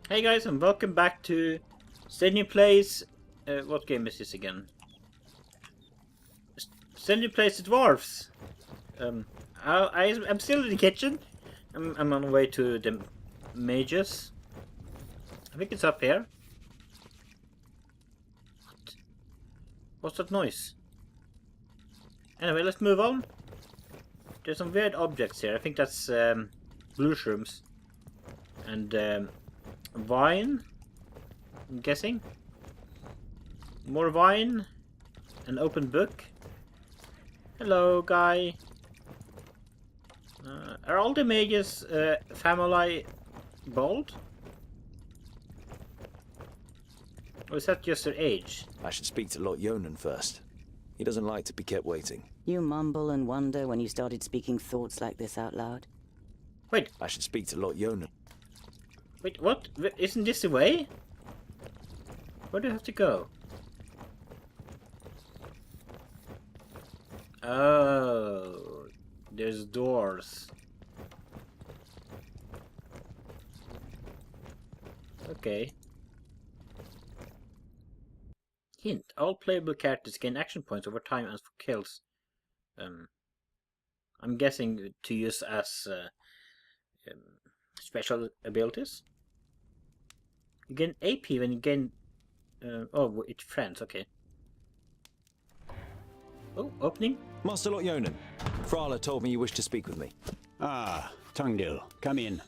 Hey guys, and welcome back to Stelgim Plays. What game is this again? Stelgim Plays the Dwarves. I'm still in the kitchen. I'm on the way to the mages. I think it's up here. What's that noise? Anyway, let's move on. There's some weird objects here. I think that's blue shrooms and wine. I'm guessing. More wine. An open book. Hello, guy. Are all the mages family bald? Or is that just their age? I should speak to Oreonna first. He doesn't like to be kept waiting. You mumble and wonder when you started speaking thoughts like this out loud? Wait. I should speak to Oreonna. Wait, what? Isn't this the way? Where do I have to go? Oh, there's doors. Okay. Hint: all playable characters gain action points over time and for kills. I'm guessing to use as special abilities. You gain AP when you gain. Oh, it's friends. Okay. Oh, opening. Master Oreonna, Frollo told me you wished to speak with me. Ah, Tungdil, come in.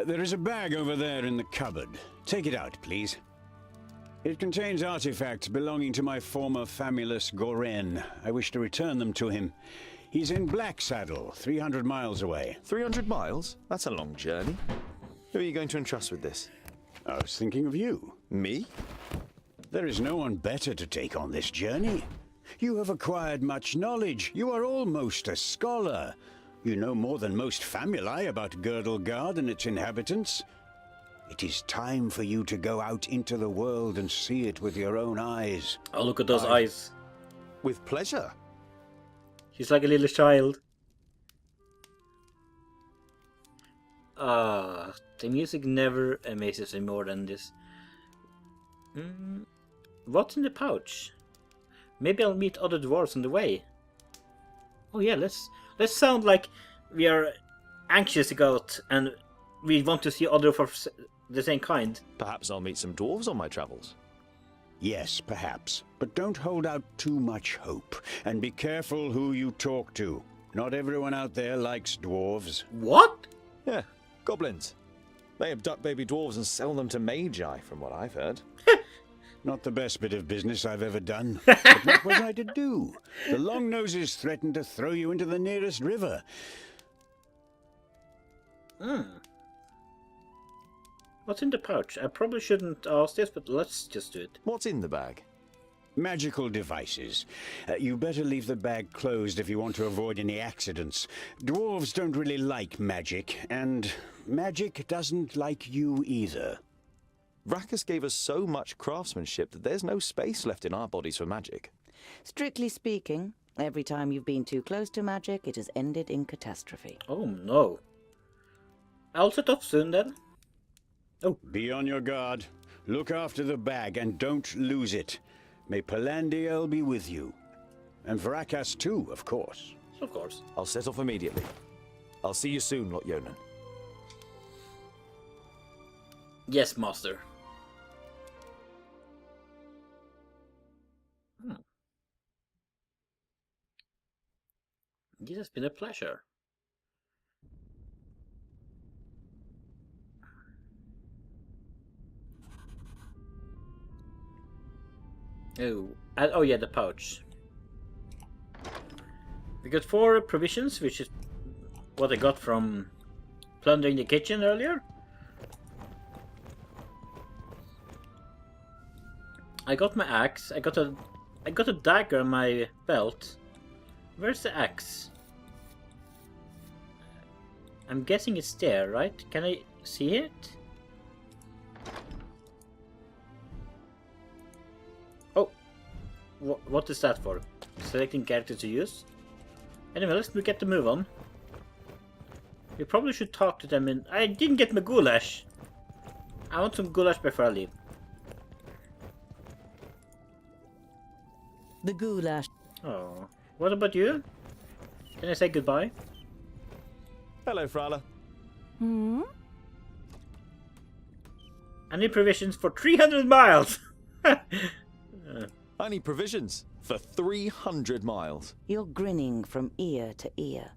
There is a bag over there in the cupboard. Take it out, please. It contains artifacts belonging to my former famulus Goren. I wish to return them to him. He's in Black Saddle, 300 miles away. 300 miles? That's a long journey. Who are you going to entrust with this? I was thinking of you. Me? There is no one better to take on this journey. You have acquired much knowledge. You are almost a scholar. You know more than most famuli about Girdlegard and its inhabitants. It is time for you to go out into the world and see it with your own eyes. Oh, look at those eyes. With pleasure. She's like a little child. The music never amazes me more than this. What's in the pouch? Maybe I'll meet other dwarves on the way. Oh yeah, let's sound like we are anxious to go out and we want to see other of the same kind. Perhaps I'll meet some dwarves on my travels. Yes, perhaps. But don't hold out too much hope. And be careful who you talk to. Not everyone out there likes dwarves. What? Yeah, goblins. They abduct baby dwarves and sell them to magi, from what I've heard. Not the best bit of business I've ever done. But what was I to do? The Longnoses threatened to throw you into the nearest river. What's in the pouch? I probably shouldn't ask this, but let's just do it. What's in the bag? Magical devices. You better leave the bag closed if you want to avoid any accidents. Dwarves don't really like magic, and magic doesn't like you either. Rakus gave us so much craftsmanship that there's no space left in our bodies for magic. Strictly speaking, every time you've been too close to magic, it has ended in catastrophe. Oh no. I'll set off soon then. Oh. Be on your guard. Look after the bag and don't lose it. May Palandiel be with you. And Vrakas too, of course. Of course. I'll set off immediately. I'll see you soon, Oreonna. Yes, master. This has been a pleasure. Oh yeah, the pouch. We got 4 provisions, which is what I got from plundering the kitchen earlier. I got my axe. I got a dagger on my belt. Where's the axe? I'm guessing it's there, right? Can I see it? Oh, what is that for? Selecting character to use. Anyway, let's get the move on. We probably should talk to them in... I didn't get my goulash. I want some goulash before I leave. The goulash. Oh. What about you? Can I say goodbye? Hello, Frollo. Hmm? I need provisions for 300 miles! I need provisions for 300 miles. You're grinning from ear to ear.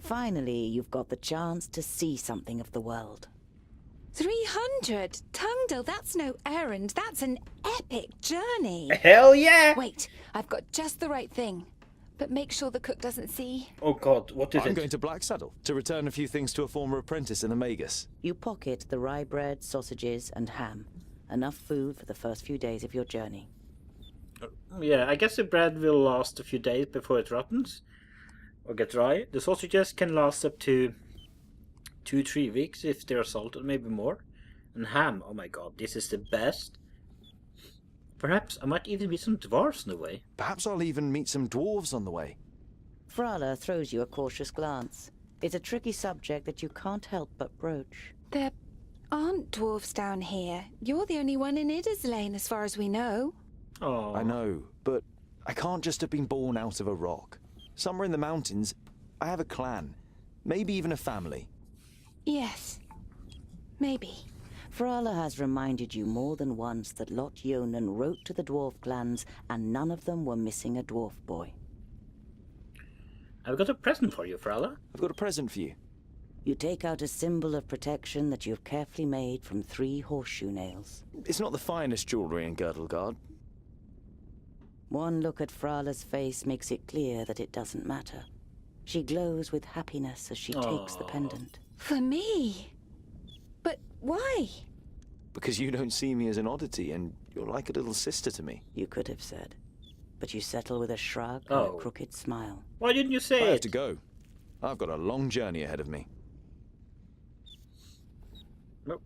Finally, you've got the chance to see something of the world. 300? Tungdil, that's no errand. That's an epic journey. Hell yeah! Wait, I've got just the right thing. But make sure the cook doesn't see. Oh god, what is I'm it? going to Blacksaddle to return a few things to a former apprentice in the Magus. You pocket the rye bread, sausages, and ham. Enough food for the first few days of your journey. Yeah, I guess the bread will last a few days before it rottens. Or get dry. The sausages can last up to 2-3 weeks if they're salted, maybe more. And ham, oh my god, this is the best. Perhaps I might even meet some dwarves on the way. Perhaps I'll even meet some dwarves on the way. Frala throws you a cautious glance. It's a tricky subject that you can't help but broach. There aren't dwarves down here. You're the only one in Idderslane, as far as we know. Oh, I know, but I can't just have been born out of a rock. Somewhere in the mountains, I have a clan. Maybe even a family. Yes. Maybe. Frala has reminded you more than once that Lot Yonan wrote to the dwarf clans and none of them were missing a dwarf boy. I've got a present for you, Frala. I've got a present for you. You take out a symbol of protection that you've carefully made from 3 horseshoe nails. It's not the finest jewellery in Girdlegard. One look at Frala's face makes it clear that it doesn't matter. She glows with happiness as she takes the pendant. For me? But why? Because you don't see me as an oddity, and you're like a little sister to me. You could have said. But you settle with a shrug and Oh. a crooked smile. Why didn't you say I have it? to go. I've got a long journey ahead of me. Well,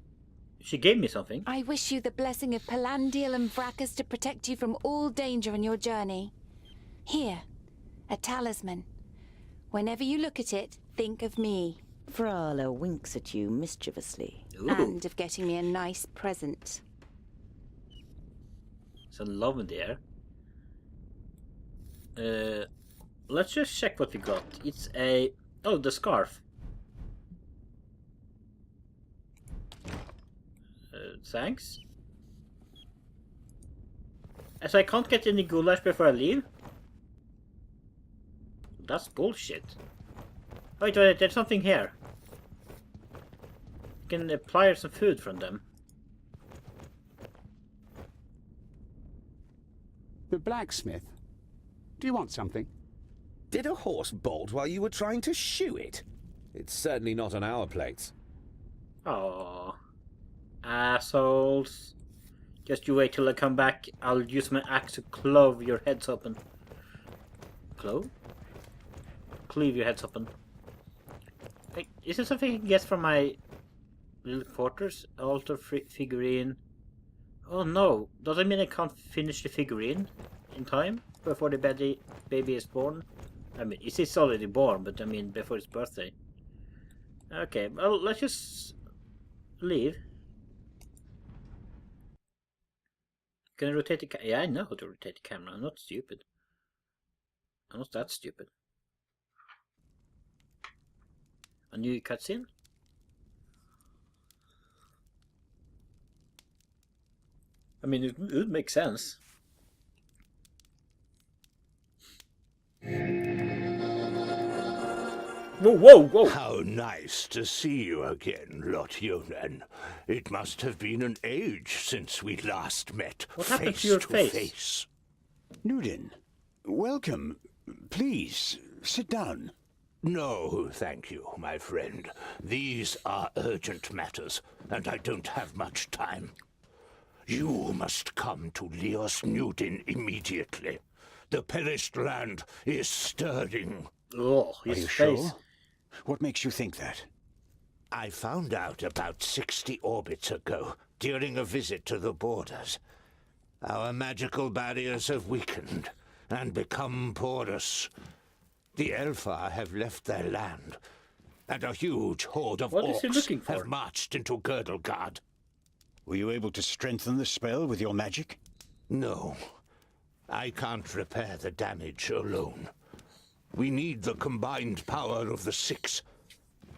she gave me something. I wish you the blessing of Palandial and Vracus to protect you from all danger in your journey. Here, a talisman. Whenever you look at it, think of me. Frala winks at you mischievously. Ooh, And of getting me a nice present. some love in the air. Let's just check what we got. It's a... Oh, the scarf. Thanks. As I can't get any goulash before I leave? That's bullshit. Wait, there's something here. You can apply some food from them. The blacksmith. Do you want something? Did a horse bolt while you were trying to shoe it? It's certainly not on our plates. Oh, assholes. Just you wait till I come back. I'll use my axe to clove your heads open. Clove? Cleave your heads open. Hey, is there something I can get from my little quarters? Altar figurine. Oh no, does that mean I can't finish the figurine in time before the baby is born? I mean, it's already born, but I mean before its birthday. Okay, well, let's just leave. Can I rotate the camera? Yeah, I know how to rotate the camera. I'm not stupid. I'm not that stupid. A new cutscene? I mean, it would make sense. Whoa, whoa, whoa! How nice to see you again, Lot Yonan. It must have been an age since we last met. What happened face to your to face? face. Nudin, welcome. Please, sit down. No, thank you, my friend. These are urgent matters, and I don't have much time. You must come to Leos Nudin immediately. The perished land is stirring. Oh, Are his you face. sure? What makes you think that? I found out about 60 orbits ago, during a visit to the borders. Our magical barriers have weakened and become porous. The Elfar have left their land, and a huge horde of What is he orcs looking for? have marched into Girdlegard. Were you able to strengthen the spell with your magic? No, I can't repair the damage alone. We need the combined power of the 6.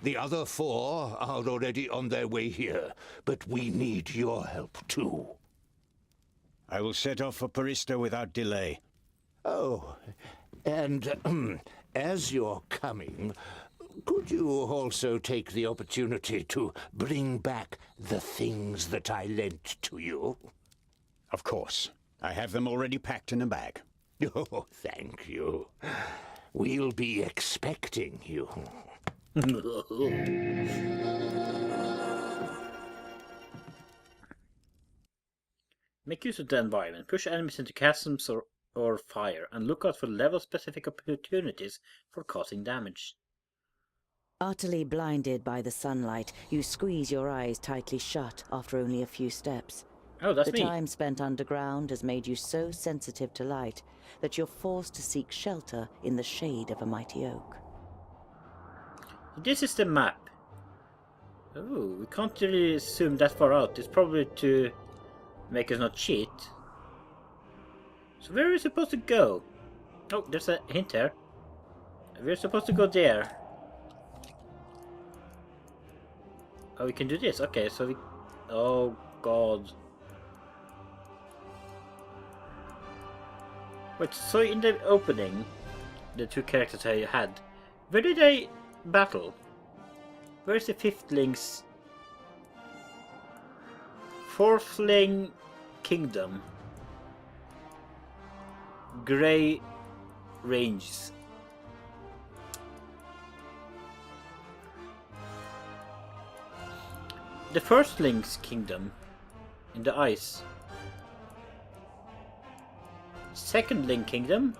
The other 4 are already on their way here, but we need your help too. I will set off for Parista without delay. Oh, and as you're coming, could you also take the opportunity to bring back the things that I lent to you? Of course. I have them already packed in a bag. Oh, thank you. We'll be expecting you. Make use of the environment. Push enemies into chasms or fire, and look out for level-specific opportunities for causing damage. Utterly blinded by the sunlight, you squeeze your eyes tightly shut after only a few steps. Oh, that's The me. time spent underground has made you so sensitive to light that you're forced to seek shelter in the shade of a mighty oak. This is the map. Oh, we can't really zoom that far out. It's probably to make us not cheat. So where are we supposed to go? Oh, there's a hint here. We're supposed to go there. Oh, we can do this. Okay, so we... Oh, God. Wait, so in the opening, the 2 characters I had, where did they battle? Where's the 5thlings? 4thling Kingdom. Grey Ranges. The 1stlings Kingdom in the ice. 2ndling Kingdom.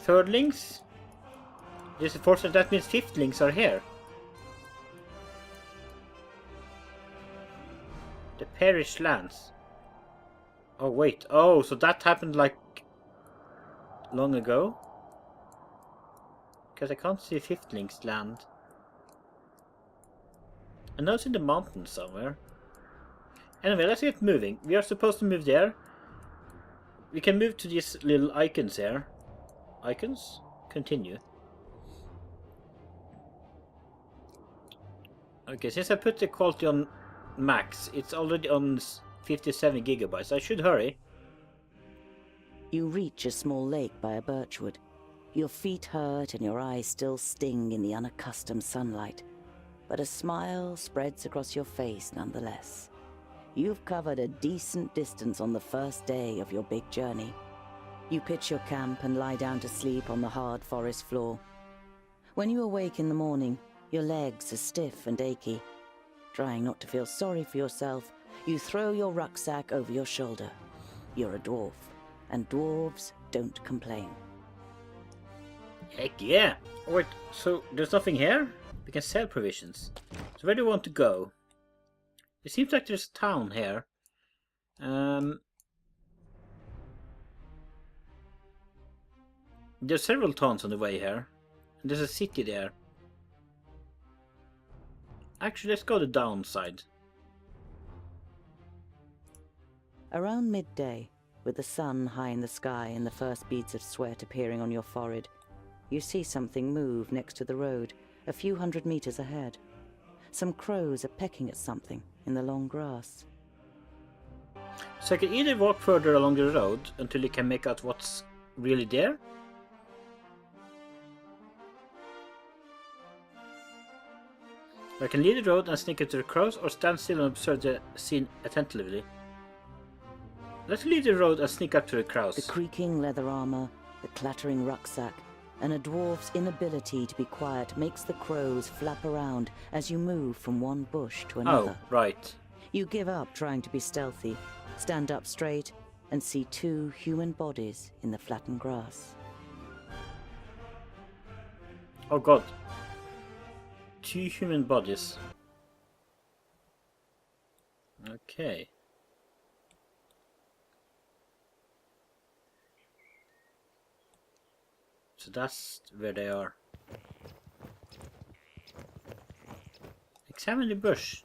Thirdlings. This is 4th, that means 5thlings are here. The perished lands. Oh wait, oh, so that happened like long ago? Because I can't see 5thlings land. I know it's in the mountains somewhere. Anyway, let's get moving. We are supposed to move there. We can move to these little icons here. Icons? Continue. Okay, since I put the quality on max, it's already on 57 gigabytes. I should hurry. You reach a small lake by a birchwood. Your feet hurt and your eyes still sting in the unaccustomed sunlight. But a smile spreads across your face nonetheless. You've covered a decent distance on the first day of your big journey. You pitch your camp and lie down to sleep on the hard forest floor. When you awake in the morning, your legs are stiff and achy. Trying not to feel sorry for yourself, you throw your rucksack over your shoulder. You're a dwarf, and dwarves don't complain. Heck yeah! Oh, wait, so there's nothing here? We can sell provisions. So where do you want to go? It seems like there's a town here. There's several towns on the way here. And there's a city there. Actually, let's go the downside. Around midday, with the sun high in the sky and the first beads of sweat appearing on your forehead, you see something move next to the road, a few hundred meters ahead. Some crows are pecking at something in the long grass. So I can either walk further along the road until you can make out what's really there. Or I can lead the road and sneak into the crows, or stand still and observe the scene attentively. Let's lead the road and sneak up to the crows. The creaking leather armor, the clattering rucksack, and a dwarf's inability to be quiet makes the crows flap around as you move from one bush to another. Oh, right. You give up trying to be stealthy, stand up straight, and see 2 human bodies in the flattened grass. Oh god. 2 human bodies. Okay. So that's where they are. Examine the bush.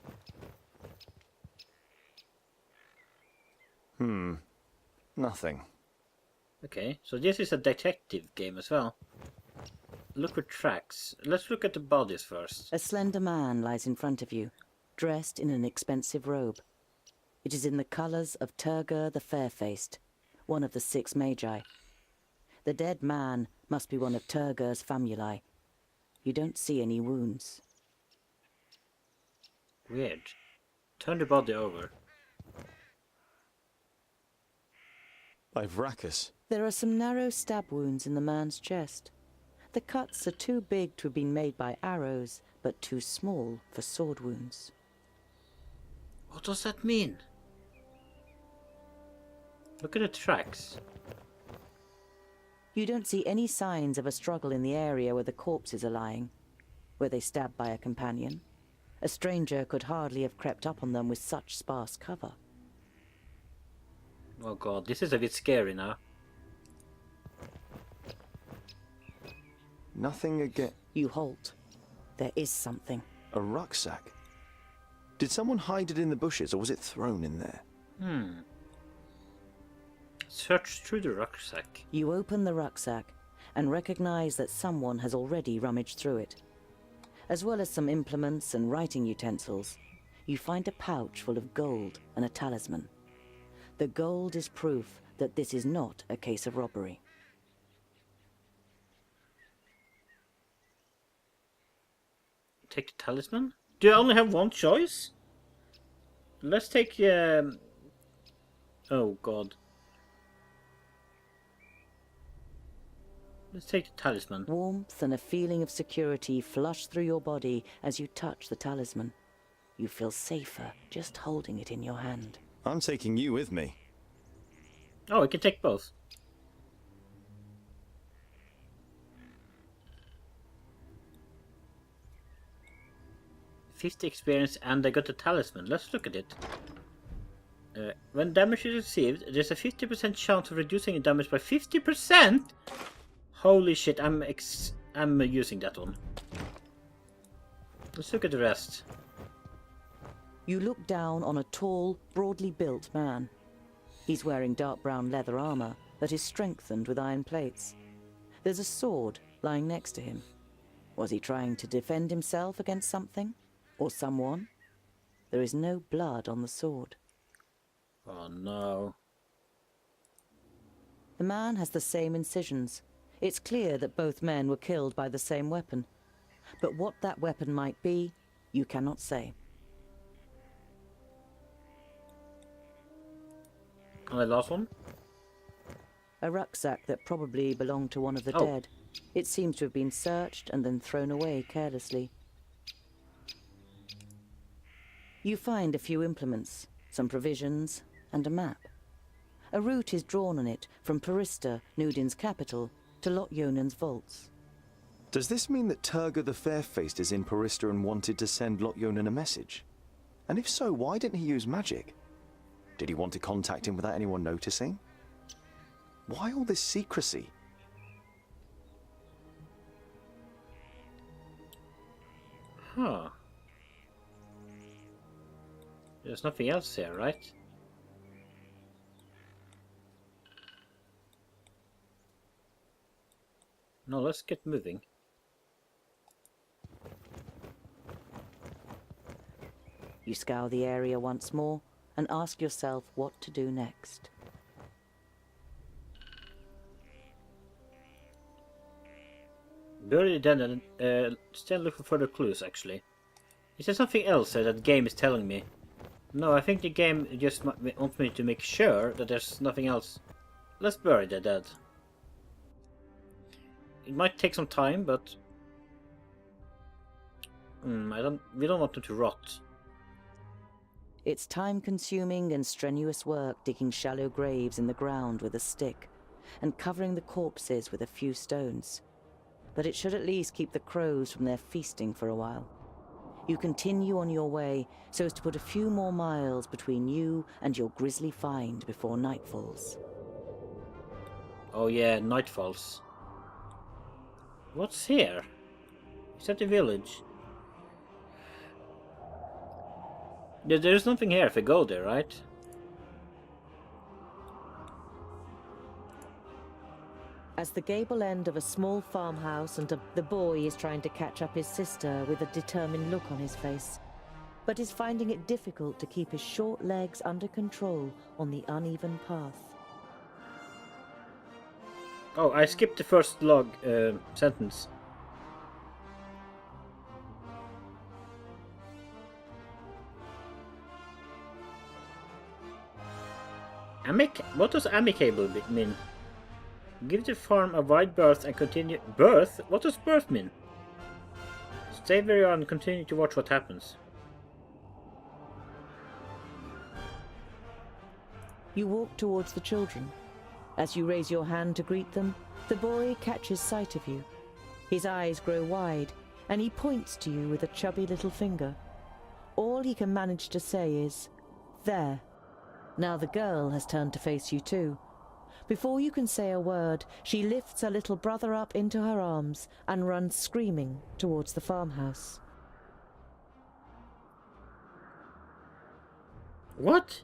Nothing. Okay, so this is a detective game as well. Look for tracks. Let's look at the bodies first. A slender man lies in front of you, dressed in an expensive robe. It is in the colours of Turgur the Fair-Faced, one of the 6 magi. The dead man must be one of Turgur's famuli. You don't see any wounds. Weird. Turn the body over. By Vracus. There are some narrow stab wounds in the man's chest. The cuts are too big to have been made by arrows, but too small for sword wounds. What does that mean? Look at the tracks. You don't see any signs of a struggle in the area where the corpses are lying. Were they stabbed by a companion? A stranger could hardly have crept up on them with such sparse cover. Oh god, this is a bit scary now. Nothing again. You halt. There is something. A rucksack. Did someone hide it in the bushes, or was it thrown in there? Search through the rucksack. You open the rucksack and recognize that someone has already rummaged through it. As well as some implements and writing utensils, you find a pouch full of gold and a talisman. The gold is proof that this is not a case of robbery. Take the talisman? Do I only have one choice? Let's take oh god. Let's take the talisman. Warmth and a feeling of security flush through your body as you touch the talisman. You feel safer just holding it in your hand. I'm taking you with me. Oh, we can take both. 50 experience and I got the talisman. Let's look at it. When damage is received, there's a 50% chance of reducing the damage by 50%? Holy shit, I'm using that one. Let's look at the rest. You look down on a tall, broadly built man. He's wearing dark brown leather armor that is strengthened with iron plates. There's a sword lying next to him. Was he trying to defend himself against something? Or someone? There is no blood on the sword. Oh no. The man has the same incisions. It's clear that both men were killed by the same weapon. But what that weapon might be, you cannot say. And the last one? A rucksack that probably belonged to one of the Oh. dead. It seems to have been searched and then thrown away carelessly. You find a few implements, some provisions, and a map. A route is drawn on it from Parista, Nudin's capital, to Lotjonen's vaults. Does this mean that Turgur the Fair-Faced is in Parista and wanted to send Lotjonen a message? And if so, why didn't he use magic? Did he want to contact him without anyone noticing? Why all this secrecy? Huh. There's nothing else here, right? No, let's get moving. You scour the area once more and ask yourself what to do next. Bury the dead and still look for further clues, actually. Is there something else that the game is telling me? No, I think the game just wants me to make sure that there's nothing else. Let's bury the dead. It might take some time, but we don't want them to rot. It's time-consuming and strenuous work digging shallow graves in the ground with a stick and covering the corpses with a few stones. But it should at least keep the crows from their feasting for a while. You continue on your way so as to put a few more miles between you and your grisly find before night falls. Oh yeah, night falls. What's here? Is that the village? There's nothing here if I go there, right? As the gable end of a small farmhouse and the boy is trying to catch up his sister with a determined look on his face, but is finding it difficult to keep his short legs under control on the uneven path. Oh, I skipped the first log sentence. What does amicable mean? Give the farm a wide berth and continue... Berth? What does berth mean? Stay where you are and continue to watch what happens. You walk towards the children. As you raise your hand to greet them, the boy catches sight of you. His eyes grow wide, and he points to you with a chubby little finger. All he can manage to say is, "There." Now the girl has turned to face you too. Before you can say a word, she lifts her little brother up into her arms and runs screaming towards the farmhouse. What?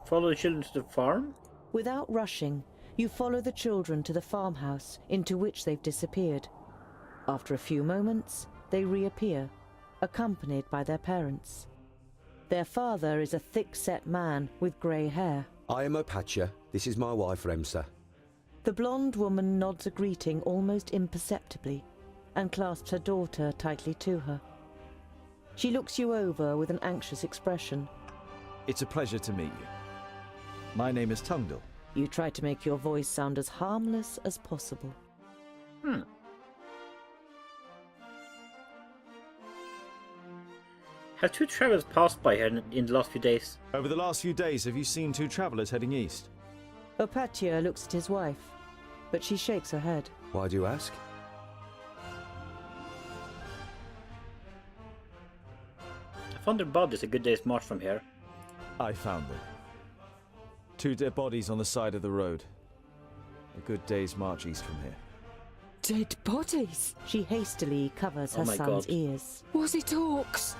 Follow the children to the farm? Without rushing, you follow the children to the farmhouse into which they've disappeared. After a few moments, they reappear, accompanied by their parents. Their father is a thick-set man with grey hair. I am Opatia. This is my wife, Remsa. The blonde woman nods a greeting almost imperceptibly and clasps her daughter tightly to her. She looks you over with an anxious expression. It's a pleasure to meet you. My name is Tungdal. You try to make your voice sound as harmless as possible. Have two travelers passed by here in the last few days? Over the last few days, have you seen two travelers heading east? Opatia looks at his wife, but she shakes her head. Why do you ask? I found their bodies a good day's march from here. I found them. Two dead bodies on the side of the road. A good day's march east from here. Dead bodies? She hastily covers her son's ears. Was it orcs?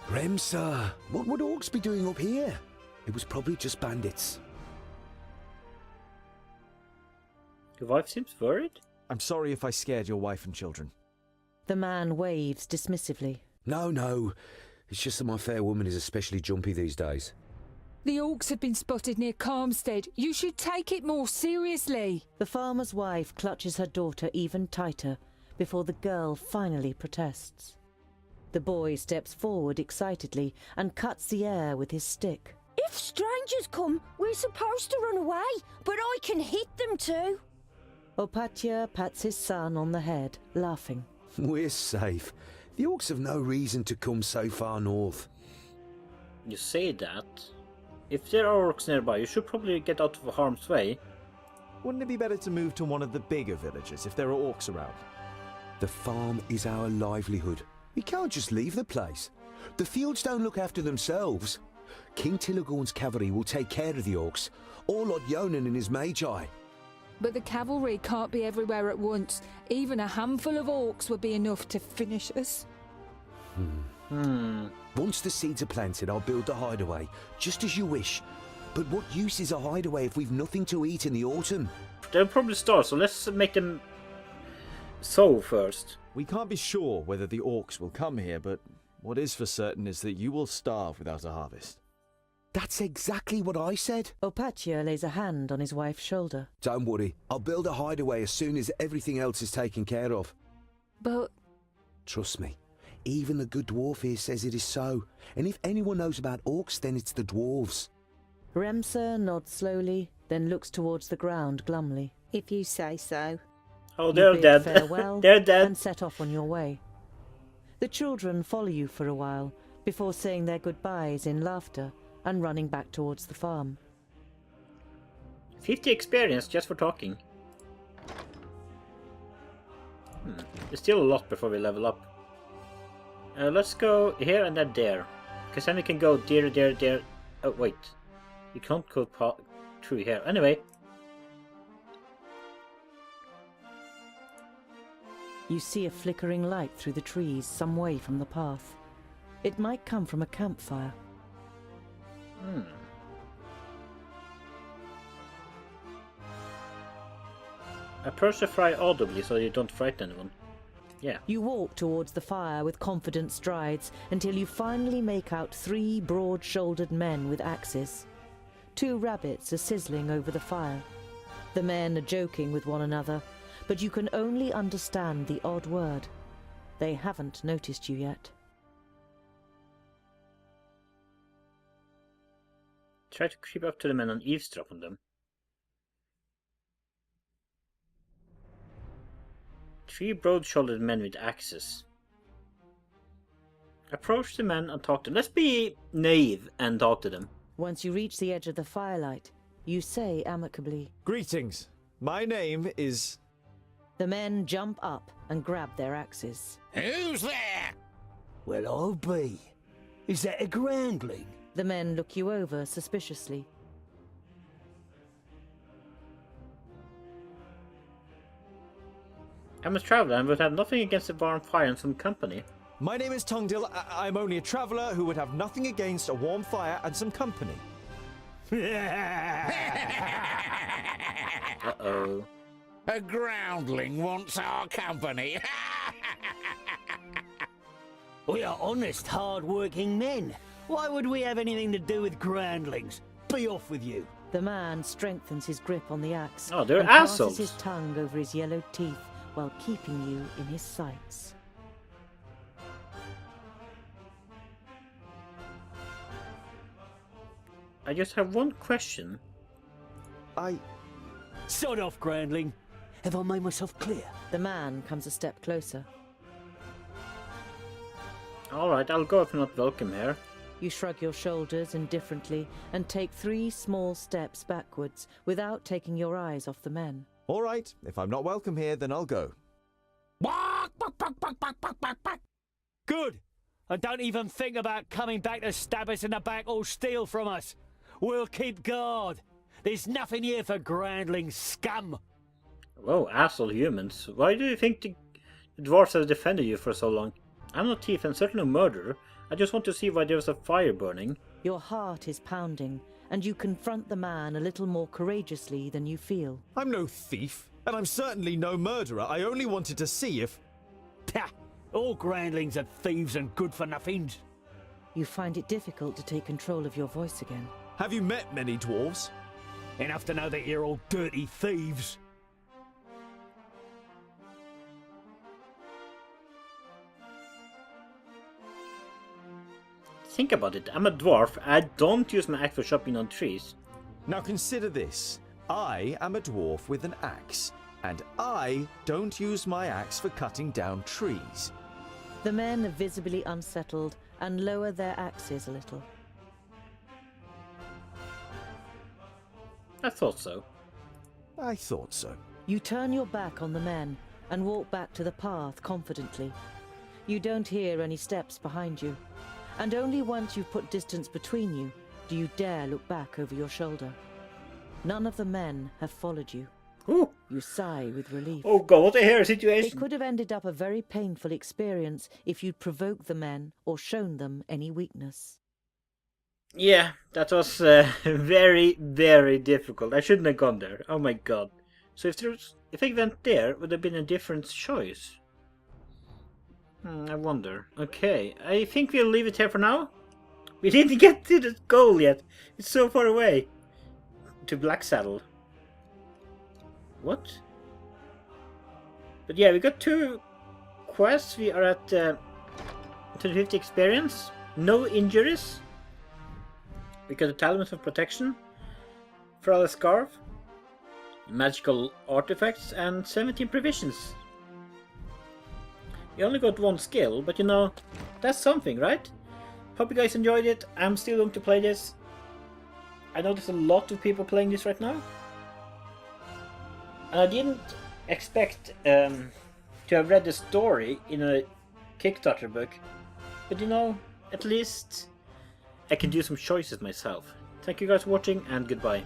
Remsa, what would orcs be doing up here? It was probably just bandits. Your wife seems worried? I'm sorry if I scared your wife and children. The man waves dismissively. No. It's just that my fair woman is especially jumpy these days. The orcs have been spotted near Calmstead. You should take it more seriously. The farmer's wife clutches her daughter even tighter before the girl finally protests. The boy steps forward excitedly and cuts the air with his stick. If strangers come, we're supposed to run away, but I can hit them too. Opatia pats his son on the head, laughing. We're safe. The orcs have no reason to come so far north. You say that. If there are orcs nearby, you should probably get out of harm's way. Wouldn't it be better to move to one of the bigger villages if there are orcs around? The farm is our livelihood. We can't just leave the place. The fields don't look after themselves. King Tilagorn's cavalry will take care of the orcs, or Lord Yonan and his magi. But the cavalry can't be everywhere at once. Even a handful of orcs would be enough to finish us. Once the seeds are planted, I'll build a hideaway, just as you wish. But what use is a hideaway if we've nothing to eat in the autumn? They'll probably start, so let's make them sow first. We can't be sure whether the orcs will come here, but what is for certain is that you will starve without a harvest. That's exactly what I said. Opatia lays a hand on his wife's shoulder. Don't worry, I'll build a hideaway as soon as everything else is taken care of. But... Trust me, even the good dwarf here says it is so. And if anyone knows about orcs, then it's the dwarves. Remsa nods slowly, then looks towards the ground glumly. If you say so. Oh, they're You bid dead. farewell They're dead. and set off on your way. The children follow you for a while before saying their goodbyes in laughter and running back towards the farm. 50 experience just for talking. There's still a lot before we level up. Let's go here and then there. Because then we can go there. Oh, wait. You can't go through here. Anyway. You see a flickering light through the trees some way from the path. It might come from a campfire. Approach the fire audibly so you don't frighten anyone. Yeah. You walk towards the fire with confident strides until you finally make out 3 broad-shouldered men with axes. 2 rabbits are sizzling over the fire. The men are joking with one another, but you can only understand the odd word. They haven't noticed you yet. Try to creep up to the men and eavesdrop on them. 3 broad-shouldered men with axes. Approach the men and talk to them. Let's be naive and talk to them. Once you reach the edge of the firelight, you say amicably, Greetings. My name is... The men jump up and grab their axes. Who's there? Well, I'll be. Is that a groundling? The men look you over suspiciously. I'm a traveller and would have nothing against a warm fire and some company. My name is Tungdil. I'm only a traveller who would have nothing against a warm fire and some company. Uh-oh. A groundling wants our company. We are honest, hard-working men. Why would we have anything to do with groundlings? Be off with you. The man strengthens his grip on the axe Oh, they're and assholes. passes his tongue over his yellowed teeth while keeping you in his sights. I just have one question. Sod off, groundling. Have I made myself clear? The man comes a step closer. Alright, I'll go if you're not welcome here. You shrug your shoulders indifferently and take 3 small steps backwards without taking your eyes off the men. All right, if I'm not welcome here, then I'll go. Good. And don't even think about coming back to stab us in the back or steal from us. We'll keep guard. There's nothing here for groundling scum. Whoa, asshole humans. Why do you think the dwarves have defended you for so long? I'm not a thief and certainly no murderer. I just want to see why there was a fire burning. Your heart is pounding, and you confront the man a little more courageously than you feel. I'm no thief, and I'm certainly no murderer. I only wanted to see if... Pah! All groundlings are thieves and good-for-nothings. You find it difficult to take control of your voice again. Have you met many dwarves? Enough to know that you're all dirty thieves. Think about it, I'm a dwarf, I don't use my axe for chopping on trees. Now consider this. I am a dwarf with an axe, and I don't use my axe for cutting down trees. The men are visibly unsettled and lower their axes a little. I thought so. I thought so. You turn your back on the men and walk back to the path confidently. You don't hear any steps behind you, and only once you've put distance between you do you dare look back over your shoulder. None of the men have followed you. Ooh. You sigh with relief. Oh god, what a hairy It situation! could have ended up a very painful experience if you'd provoked the men or shown them any weakness. Yeah, that was very, very difficult. I shouldn't have gone there. Oh my god. So if I went there, would have been a different choice. I wonder. Okay, I think we'll leave it here for now. We didn't get to the goal yet. It's so far away. To Black Saddle. What? But yeah, we got 2 quests. We are at 250 experience. No injuries. We got a Talisman of Protection. Frollo Scarf. Magical artifacts and 17 provisions. We only got 1 skill, but you know, that's something, right? Hope you guys enjoyed it. I'm still going to play this. I know there's a lot of people playing this right now. And I didn't expect to have read the story in a Kickstarter book. But you know, at least I can do some choices myself. Thank you guys for watching and goodbye.